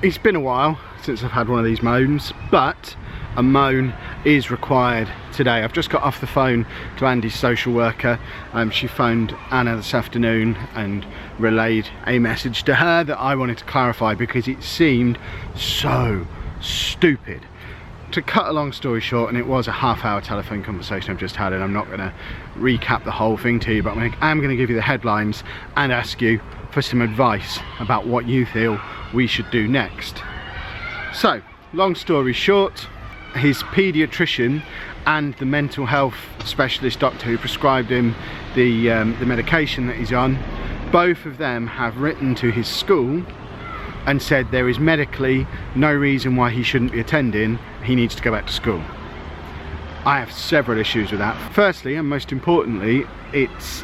It's been a while since I've had one of these moans, but a moan is required today. I've just got off the phone to Andy's social worker. She phoned Anna this afternoon and relayed a message to her that I wanted to clarify because it seemed so stupid. To cut a long story short, and it was a half-hour telephone conversation I've just had, and I'm not going to recap the whole thing to you, but I'm going to give you the headlines and ask you for some advice about what you feel we should do next. So, long story short, his paediatrician and the mental health specialist doctor who prescribed him the medication that he's on, both of them have written to his school and said there is medically no reason why he shouldn't be attending. He needs to go back to school. I have several issues with that. Firstly, and most importantly, it's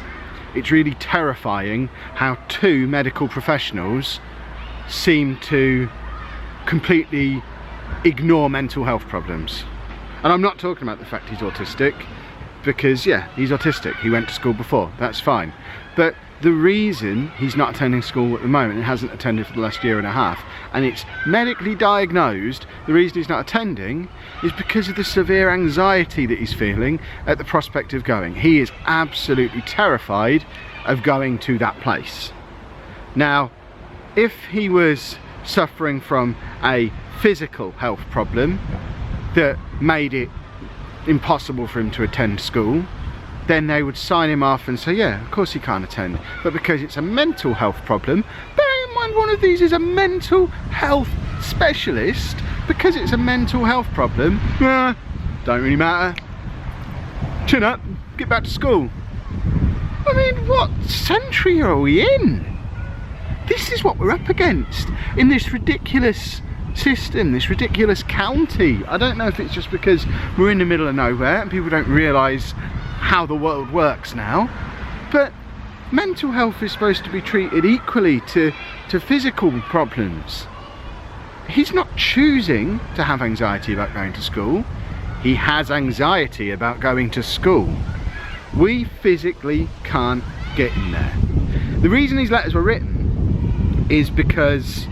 really terrifying how two medical professionals seem to completely ignore mental health problems. And I'm not talking about the fact he's autistic, because yeah, he's autistic. He went to school before, that's fine. But the reason he's not attending school at the moment, and hasn't attended for the last year and a half, and it's medically diagnosed, the reason he's not attending is because of the severe anxiety that he's feeling at the prospect of going. He is absolutely terrified of going to that place. Now, if he was suffering from a physical health problem that made it impossible for him to attend school, then they would sign him off and say, yeah, of course he can't attend. But because it's a mental health problem, bearing in mind one of these is a mental health specialist, because it's a mental health problem, don't really matter. Chin up, get back to school. I mean, what century are we in? This is what we're up against in this ridiculous system, this ridiculous county. I don't know if it's just because we're in the middle of nowhere and people don't realise how the world works now, but mental health is supposed to be treated equally to physical problems. He's not choosing to have anxiety about going to school. He has anxiety about going to school. We physically can't get him there. The reason these letters were written is because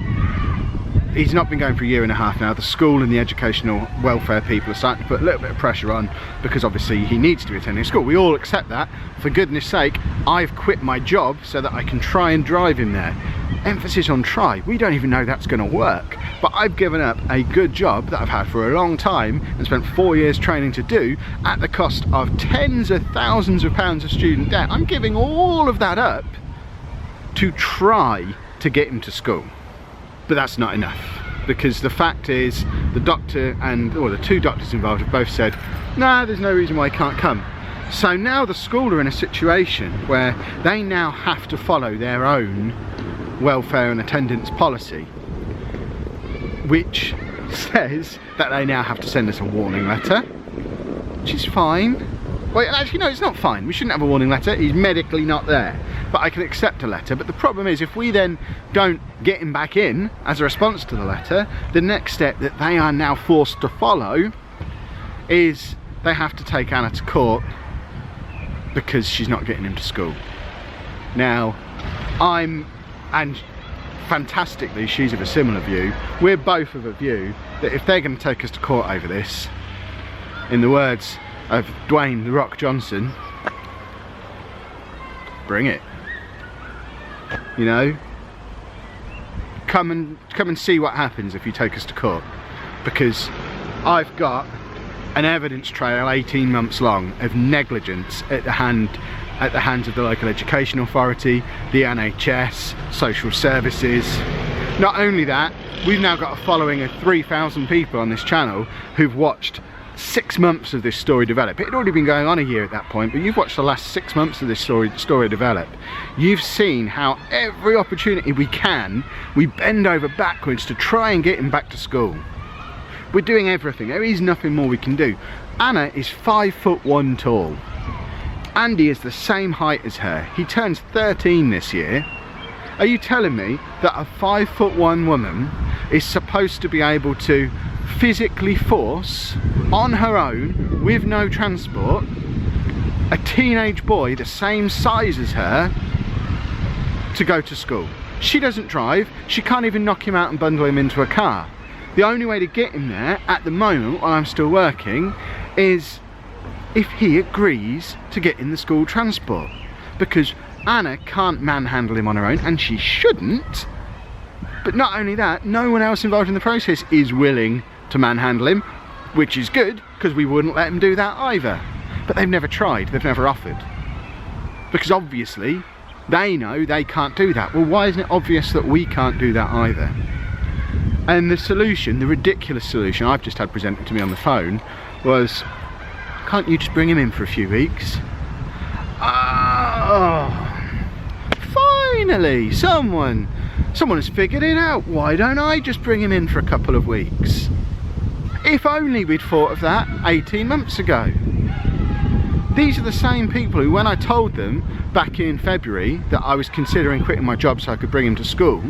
he's not been going for a year and a half now. The school and the educational welfare people are starting to put a little bit of pressure on, because obviously he needs to be attending school. We all accept that. For goodness sake, I've quit my job so that I can try and drive him there. Emphasis on try. We don't even know that's going to work. But I've given up a good job that I've had for a long time and spent 4 years training to do at the cost of tens of thousands of pounds of student debt. I'm giving all of that up to try to get him to school. But that's not enough, because the fact is the doctor or the two doctors involved have both said, nah, there's no reason why he can't come. So now the school are in a situation where they now have to follow their own welfare and attendance policy, which says that they now have to send us a warning letter, which is fine. Well, actually no, it's not fine. We shouldn't have a warning letter. He's medically not there. But I can accept a letter. But the problem is, if we then don't get him back in as a response to the letter, the next step that they are now forced to follow is they have to take Anna to court because she's not getting him to school. Now, and fantastically, she's of a similar view. We're both of a view that if they're going to take us to court over this, in the words of Dwayne "The Rock" Johnson, bring it. You know, come and see what happens if you take us to court, because I've got an evidence trail 18 months long of negligence at the hands of the local education authority, the NHS, social services. Not only that, we've now got a following of 3,000 people on this channel who've watched 6 months of this story develop. It had already been going on a year at that point, but you've watched the last 6 months of this story develop. You've seen how every opportunity we can, we bend over backwards to try and get him back to school. We're doing everything. There is nothing more we can do. Anna is 5'1" tall. Andy is the same height as her. He turns 13 this year. Are you telling me that a 5'1" woman is supposed to be able to physically force, on her own, with no transport, a teenage boy the same size as her to go to school? She doesn't drive, she can't even knock him out and bundle him into a car. The only way to get him there at the moment while I'm still working is if he agrees to get in the school transport, because Anna can't manhandle him on her own, and she shouldn't. But not only that, no one else involved in the process is willing to manhandle him, which is good, because we wouldn't let them do that either. But they've never tried, they've never offered. Because obviously, they know they can't do that. Well, why isn't it obvious that we can't do that either? And the solution, the ridiculous solution I've just had presented to me on the phone was, can't you just bring him in for a few weeks? Oh, finally, someone has figured it out. Why don't I just bring him in for a couple of weeks? If only we'd thought of that 18 months ago. These are the same people who, when I told them back in February that I was considering quitting my job so I could bring him to school,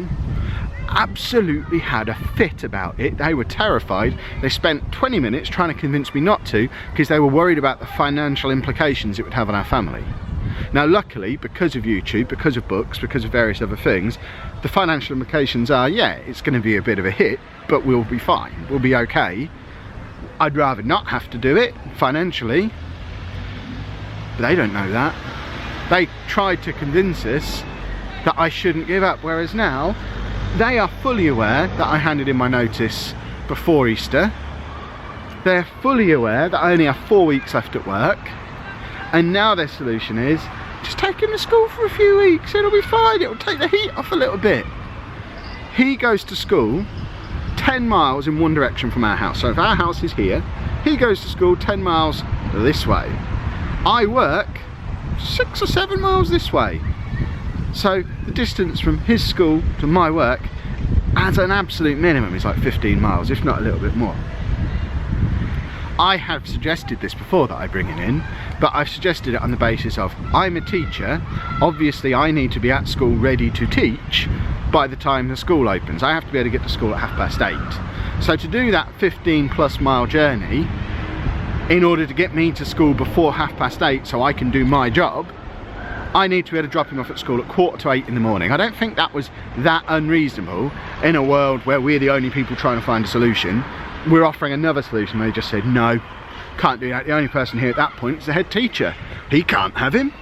absolutely had a fit about it. They were terrified. They spent 20 minutes trying to convince me not to, because they were worried about the financial implications it would have on our family. Now luckily, because of YouTube, because of books, because of various other things, the financial implications are, yeah, it's going to be a bit of a hit, but we'll be fine, we'll be okay. I'd rather not have to do it financially, but they don't know that. They tried to convince us that I shouldn't give up, whereas now they are fully aware that I handed in my notice before Easter. They're fully aware that I only have 4 weeks left at work, and now their solution is just take him to school for a few weeks, it'll be fine, it'll take the heat off a little bit. He goes to school 10 miles in one direction from our house. So if our house is here, he goes to school 10 miles this way. I work 6 or 7 miles this way. So the distance from his school to my work, as an absolute minimum, is like 15 miles, if not a little bit more. I have suggested this before, that I bring him in, but I've suggested it on the basis of, I'm a teacher, obviously I need to be at school ready to teach by the time the school opens. I have to be able to get to school at 8:30. So to do that 15+ mile journey, in order to get me to school before 8:30 so I can do my job, I need to be able to drop him off at school at 7:45 in the morning. I don't think that was that unreasonable in a world where we're the only people trying to find a solution. We're offering another solution. They just said, no, can't do that. The only person here at that point is the head teacher. He can't have him.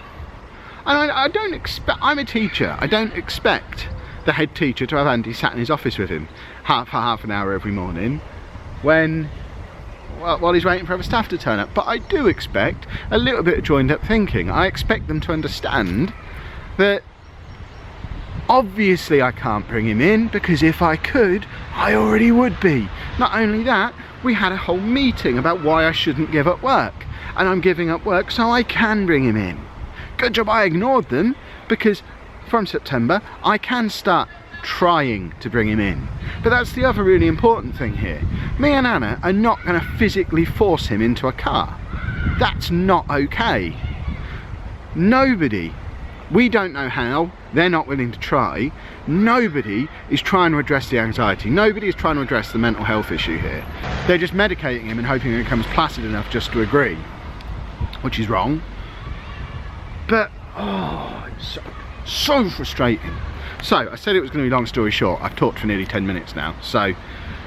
And I don't expect, I'm a teacher, I don't expect the head teacher to have Andy sat in his office with him for half an hour every morning while he's waiting for other staff to turn up. But I do expect a little bit of joined up thinking. I expect them to understand that obviously I can't bring him in, because if I could, I already would be. Not only that, we had a whole meeting about why I shouldn't give up work, and I'm giving up work so I can bring him in. Good job I ignored them, because from September I can start trying to bring him in. But that's the other really important thing here. Me and Anna are not going to physically force him into a car. That's not okay. Nobody, we don't know how, they're not willing to try. Nobody is trying to address the anxiety. Nobody is trying to address the mental health issue here. They're just medicating him and hoping it becomes placid enough just to agree, which is wrong. But oh, it's so frustrating. So I said it was going to be long story short. I've talked for nearly 10 minutes now. So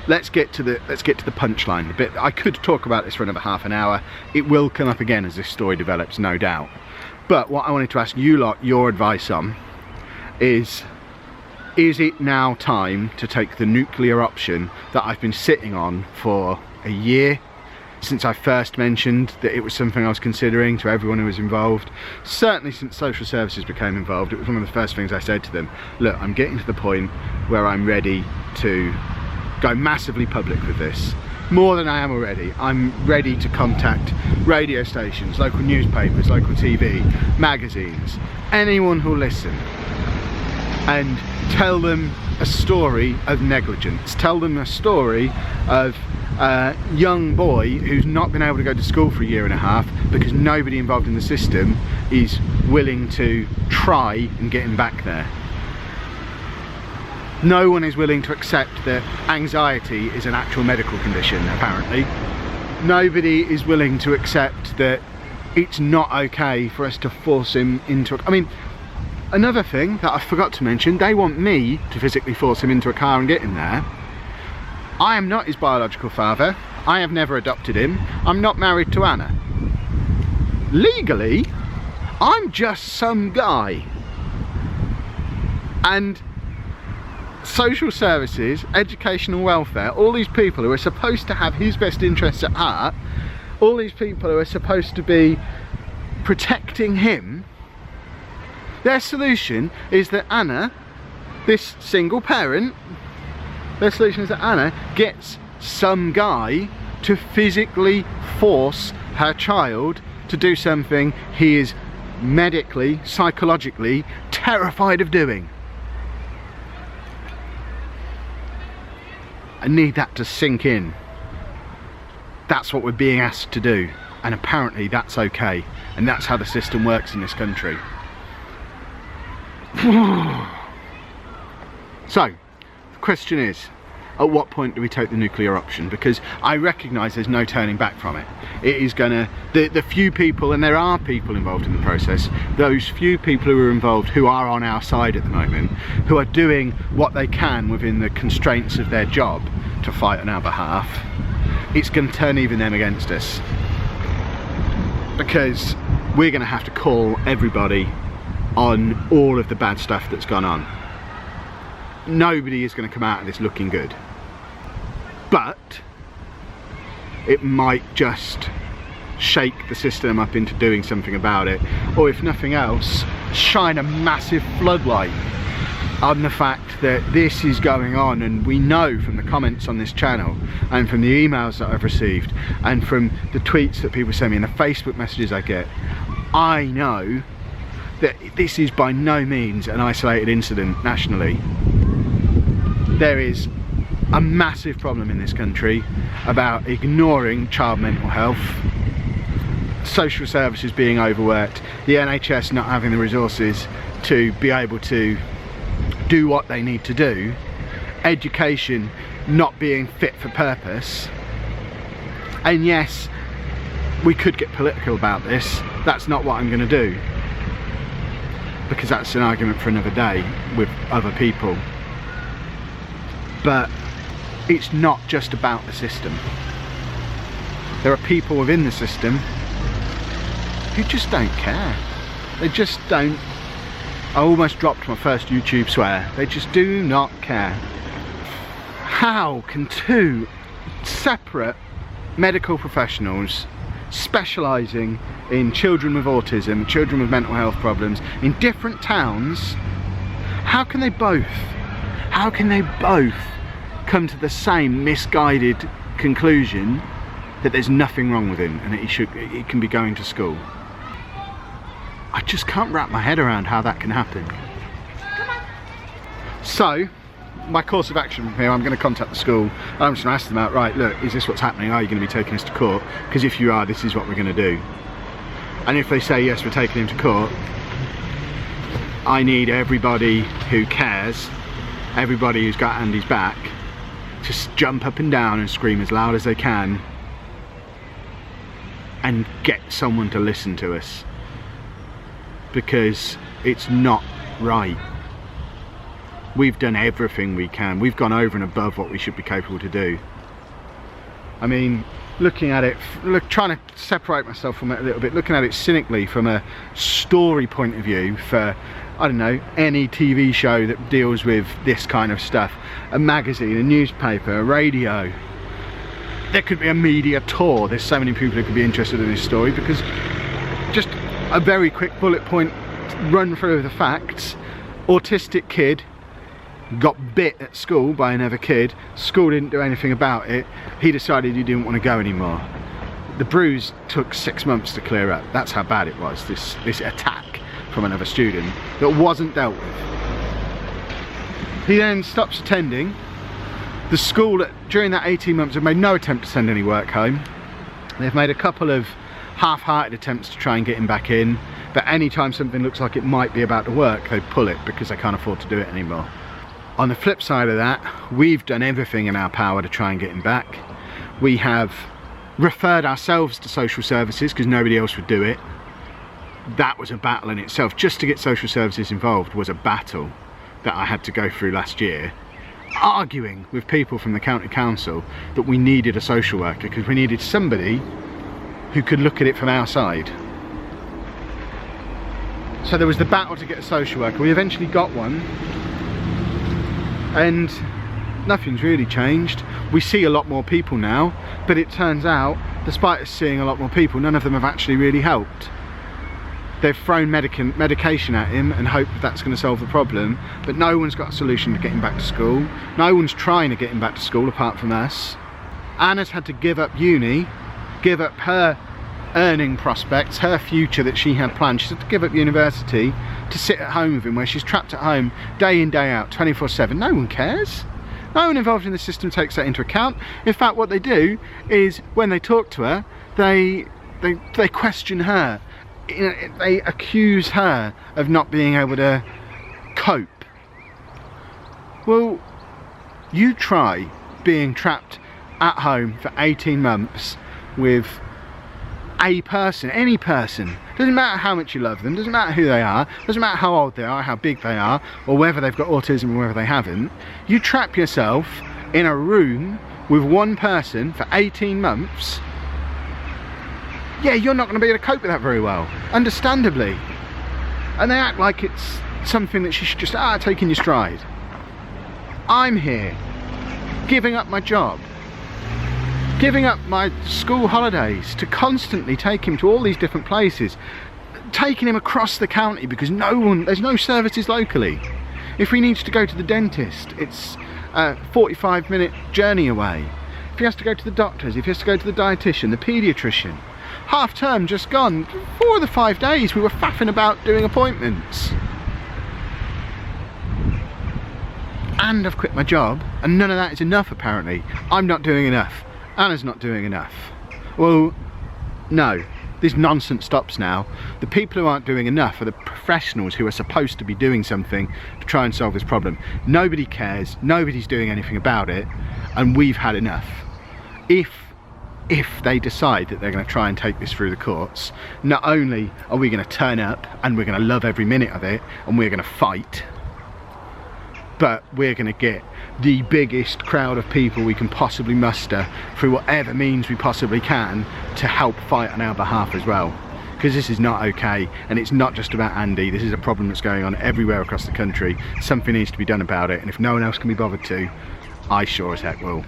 let's get to the punchline. The bit I could talk about this for another half an hour. It will come up again as this story develops, no doubt. But what I wanted to ask you lot your advice on is it now time to take the nuclear option that I've been sitting on for a year, since I first mentioned that it was something I was considering to everyone who was involved? Certainly since social services became involved, it was one of the first things I said to them. Look, I'm getting to the point where I'm ready to go massively public with this. More than I am already. I'm ready to contact radio stations, local newspapers, local TV, magazines, anyone who'll listen, and tell them a story of negligence. Tell them a story of a young boy who's not been able to go to school for a year and a half because nobody involved in the system is willing to try and get him back there. No one is willing to accept that anxiety is an actual medical condition, apparently. Nobody is willing to accept that it's not okay for us to force him into I mean, another thing that I forgot to mention, they want me to physically force him into a car and get him there. I am not his biological father. I have never adopted him. I'm not married to Anna. Legally, I'm just some guy. And social services, educational welfare, all these people who are supposed to have his best interests at heart, all these people who are supposed to be protecting him, their solution is that Anna, this single parent, their solution is that Anna gets some guy to physically force her child to do something he is medically, psychologically terrified of doing. I need that to sink in. That's what we're being asked to do, and apparently that's okay, and that's how the system works in this country. So, the question is, at what point do we take the nuclear option? Because I recognise there's no turning back from it. It is gonna, the few people, and there are people involved in the process, those few people who are involved who are on our side at the moment, who are doing what they can within the constraints of their job to fight on our behalf, it's going to turn even them against us. Because we're going to have to call everybody on all of the bad stuff that's gone on. Nobody is going to come out of this looking good. But it might just shake the system up into doing something about it, or if nothing else, shine a massive floodlight on the fact that this is going on. And we know from the comments on this channel, and from the emails that I've received, and from the tweets that people send me, and the Facebook messages I get, I know that this is by no means an isolated incident nationally. There is a massive problem in this country about ignoring child mental health, social services being overworked, the NHS not having the resources to be able to do what they need to do, education not being fit for purpose. And yes, we could get political about this. That's not what I'm going to do, because that's an argument for another day with other people. But it's not just about the system. There are people within the system who just don't care. They just don't. I almost dropped my first YouTube swear. They just do not care. How can two separate medical professionals specialising in children with autism, children with mental health problems in different towns, how can they both come to the same misguided conclusion that there's nothing wrong with him and that he can be going to school? I just can't wrap my head around how that can happen. So, my course of action from here, I'm going to contact the school and I'm just going to ask them outright, look, is this what's happening? Are you going to be taking us to court? Because if you are, this is what we're going to do. And if they say yes, we're taking him to court, I need everybody who cares, everybody who's got Andy's back, to jump up and down and scream as loud as they can and get someone to listen to us, because it's not right. We've done everything we can. We've gone over and above what we should be capable to do. I mean, looking at it, trying to separate myself from it a little bit, looking at it cynically from a story point of view for, I don't know, any TV show that deals with this kind of stuff, a magazine, a newspaper, a radio. There could be a media tour. There's so many people who could be interested in this story, because just a very quick bullet point run through of the facts. Autistic kid got bit at school by another kid. School didn't do anything about it. He decided he didn't want to go anymore. The bruise took 6 months to clear up. That's how bad it was, this attack from another student that wasn't dealt with. He then stops attending. The school, during that 18 months, have made no attempt to send any work home. They've made a couple of half-hearted attempts to try and get him back in, but anytime something looks like it might be about to work, they pull it because they can't afford to do it anymore. On the flip side of that, we've done everything in our power to try and get him back. We have referred ourselves to social services because nobody else would do it. that was a battle in itself. Just to get social services involved was a battle that I had to go through last year, arguing with people from the county council that we needed a social worker because we needed somebody who could look at it from our side. So there was the battle to get a social worker. We eventually got one, and nothing's really changed. We see a lot more people now, but it turns out, despite us seeing a lot more people, none of them have actually really helped. They've thrown medication at him and hoped that's going to solve the problem, but no one's got a solution to get him back to school. No one's trying to get him back to school apart from us. Anna's had to give up uni, give up her earning prospects, her future that she had planned. She's had to give up university to sit at home with him, where she's trapped at home day in, day out, 24/7. No one cares. No one involved in the system takes that into account. In fact, what they do is, when they talk to her, they question her. You know, they accuse her of not being able to cope. Well, you try being trapped at home for 18 months with a person, any person. Doesn't matter how much you love them, doesn't matter who they are, doesn't matter how old they are, how big they are, or whether they've got autism or whether they haven't. You trap yourself in a room with one person for 18 months. Yeah, you're not going to be able to cope with that very well, understandably. And they act like it's something that she should just take in your stride. I'm here, giving up my job, giving up my school holidays to constantly take him to all these different places, taking him across the county because there's no services locally. If he needs to go to the dentist, it's a 45-minute journey away. If he has to go to the doctors, if he has to go to the dietitian, the paediatrician. Half term just gone, 4 of the 5 days we were faffing about doing appointments. And I've quit my job, and none of that is enough apparently. I'm not doing enough. Anna's not doing enough. Well, no, this nonsense stops now. The people who aren't doing enough are the professionals who are supposed to be doing something to try and solve this problem. Nobody cares, nobody's doing anything about it, and we've had enough. If they decide that they're going to try and take this through the courts, not only are we going to turn up and we're going to love every minute of it and we're going to fight, but we're going to get the biggest crowd of people we can possibly muster through whatever means we possibly can to help fight on our behalf as well. Because this is not okay, and it's not just about Andy. This is a problem that's going on everywhere across the country. Something needs to be done about it, and if no one else can be bothered to, I sure as heck will.